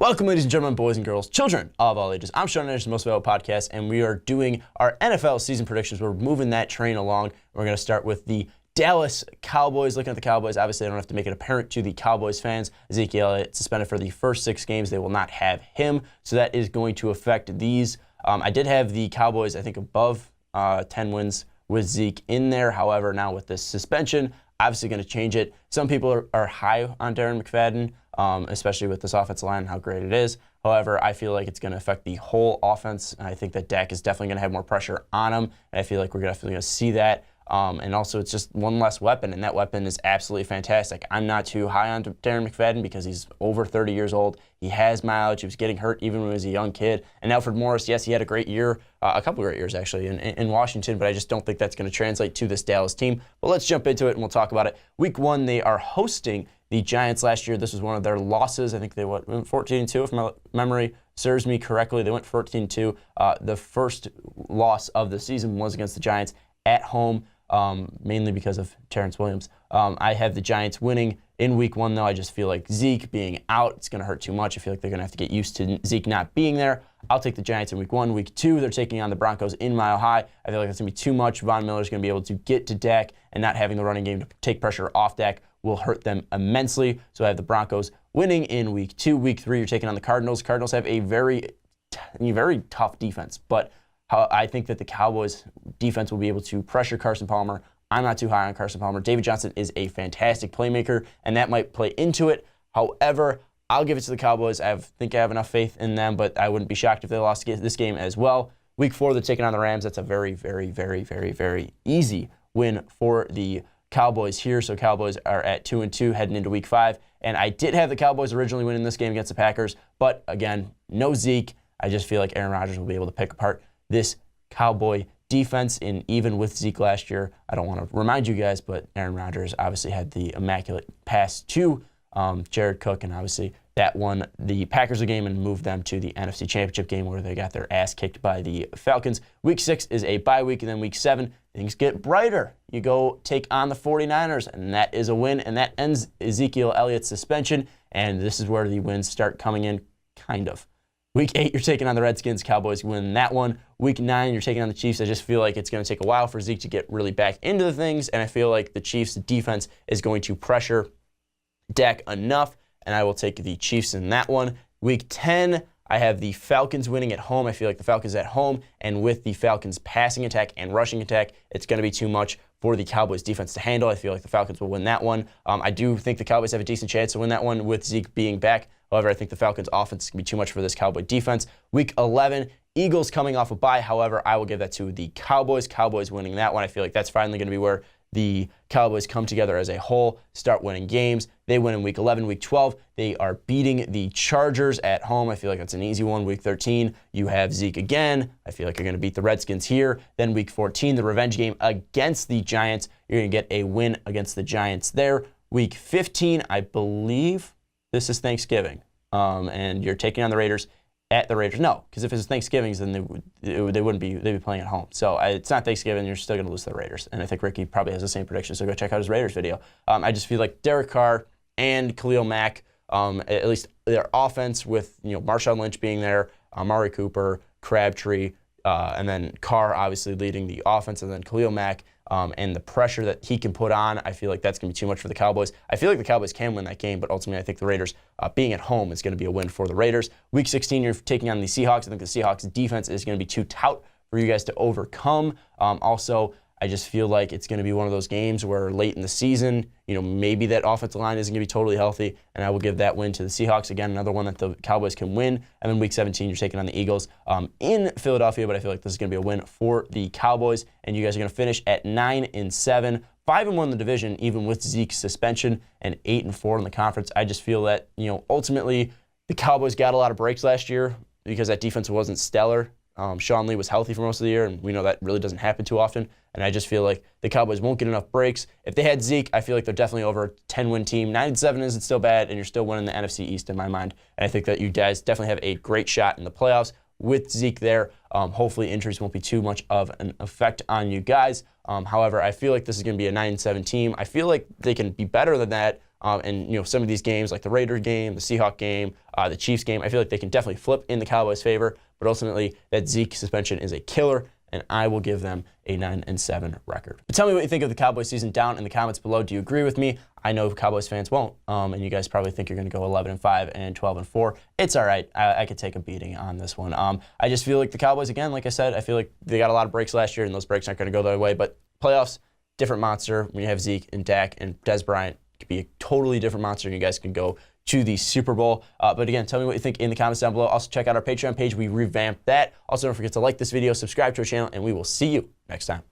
Welcome, ladies and gentlemen, boys and girls, children of all ages. I'm Sean Anderson, Most Valuable Podcast, and we are doing our NFL season predictions. We're moving that train along. We're going to start with the Dallas Cowboys. Looking at the Cowboys, obviously I don't have to make it apparent to the Cowboys fans. Ezekiel Elliott suspended for the first 6 games. They will not have him, so that is going to affect these. I did have the Cowboys, I think, above 10 wins with Zeke in there. However, now with this suspension, obviously going to change it. Some people are high on Darren McFadden, especially with this offensive line and how great it is. However, I feel like it's going to affect the whole offense. And I think that Dak is definitely going to have more pressure on him. And I feel like we're definitely going to see that. And also, it's just one less weapon, and that weapon is absolutely fantastic. I'm not too high on Darren McFadden because he's over 30 years old. He has mileage. He was getting hurt even when he was a young kid. And Alfred Morris, yes, he had a great year, a couple of great years actually in Washington, but I just don't think that's going to translate to this Dallas team. But let's jump into it and we'll talk about it. Week 1, they are hosting the Giants last year. This was one of their losses. I think they went 14-2 if my memory serves me correctly. They went 14-2. The first loss of the season was against the Giants at home. Mainly because of Terrence Williams. I have the Giants winning in Week 1, though. I just feel like Zeke being out, it's going to hurt too much. I feel like they're going to have to get used to Zeke not being there. I'll take the Giants in Week 1. Week 2, they're taking on the Broncos in Mile High. I feel like that's going to be too much. Von Miller's going to be able to get to Dak, and not having the running game to take pressure off Dak will hurt them immensely. So I have the Broncos winning in Week 2. Week 3, you're taking on the Cardinals. Cardinals have a very tough defense, but I think that the Cowboys defense will be able to pressure Carson Palmer. I'm not too high on Carson Palmer. David Johnson is a fantastic playmaker, and that might play into it. However, I'll give it to the Cowboys. I think I have enough faith in them, but I wouldn't be shocked if they lost this game as well. Week 4, they're taking on the Rams. That's a very, very, very, very, very easy win for the Cowboys here. So Cowboys are at 2-2 heading into Week 5. And I did have the Cowboys originally winning this game against the Packers, but again, no Zeke. I just feel like Aaron Rodgers will be able to pick apart this Cowboy defense, and even with Zeke last year, I don't want to remind you guys, but Aaron Rodgers obviously had the immaculate pass to Jared Cook, and obviously that won the Packers a game and moved them to the NFC Championship game where they got their ass kicked by the Falcons. Week 6 is a bye week, and then Week 7, things get brighter. You go take on the 49ers, and that is a win, and that ends Ezekiel Elliott's suspension, and this is where the wins start coming in, kind of. Week 8, you're taking on the Redskins. Cowboys win that one. Week 9, you're taking on the Chiefs. I just feel like it's going to take a while for Zeke to get really back into the things, and I feel like the Chiefs' defense is going to pressure Dak enough, and I will take the Chiefs in that one. Week 10, I have the Falcons winning at home. I feel like the Falcons at home, and with the Falcons' passing attack and rushing attack, it's going to be too much for the Cowboys' defense to handle. I feel like the Falcons will win that one. I do think the Cowboys have a decent chance to win that one with Zeke being back. However, I think the Falcons' offense is going to be too much for this Cowboy defense. Week 11, Eagles coming off a bye. However, I will give that to the Cowboys. Cowboys winning that one. I feel like that's finally going to be where the Cowboys come together as a whole, start winning games. They win in Week 11. Week 12, they are beating the Chargers at home. I feel like that's an easy one. Week 13, you have Zeke again. I feel like you're going to beat the Redskins here. Then Week 14, the revenge game against the Giants. You're going to get a win against the Giants there. Week 15, I believe this is Thanksgiving, and you're taking on the Raiders at the Raiders. No, because if it's Thanksgiving, then they wouldn't be. They'd be playing at home. So it's not Thanksgiving. You're still going to lose to the Raiders. And I think Ricky probably has the same prediction. So go check out his Raiders video. I just feel like Derek Carr and Khalil Mack, at least their offense with Marshawn Lynch being there, Amari Cooper, Crabtree, and then Carr obviously leading the offense, and then Khalil Mack. And the pressure that he can put on, I feel like that's going to be too much for the Cowboys. I feel like the Cowboys can win that game, but ultimately I think the Raiders, being at home, is going to be a win for the Raiders. Week 16, you're taking on the Seahawks. I think the Seahawks defense is going to be too tout for you guys to overcome. Also, I just feel like it's going to be one of those games where late in the season, maybe that offensive line isn't going to be totally healthy, and I will give that win to the Seahawks. Again, another one that the Cowboys can win. And then Week 17, you're taking on the Eagles in Philadelphia, but I feel like this is going to be a win for the Cowboys, and you guys are going to finish at 9-7, 5-1 in the division, even with Zeke's suspension, and 8-4 in the conference. I just feel that, ultimately, the Cowboys got a lot of breaks last year because that defense wasn't stellar. Sean Lee was healthy for most of the year, and we know that really doesn't happen too often. And I just feel like the Cowboys won't get enough breaks. If they had Zeke, I feel like they're definitely over a 10-win team. 9-7 isn't still bad, and you're still winning the NFC East in my mind. And I think that you guys definitely have a great shot in the playoffs with Zeke there. Hopefully injuries won't be too much of an effect on you guys. However, I feel like this is going to be a 9-7 team. I feel like they can be better than that. And some of these games, like the Raider game, the Seahawk game, the Chiefs game, I feel like they can definitely flip in the Cowboys' favor. But ultimately, that Zeke suspension is a killer, and I will give them a 9-7 record. But tell me what you think of the Cowboys season down in the comments below. Do you agree with me? I know Cowboys fans won't, and you guys probably think you're going to go 11-5 and 12-4. It's all right. I could take a beating on this one. I just feel like the Cowboys, again, like I said, I feel like they got a lot of breaks last year, and those breaks aren't going to go their way. But playoffs, different monster. When you have Zeke and Dak and Dez Bryant, it could be a totally different monster, and you guys can go to the Super Bowl. But again, tell me what you think in the comments down below. Also, check out our Patreon page. We revamped that. Also, don't forget to like this video, subscribe to our channel, and we will see you next time.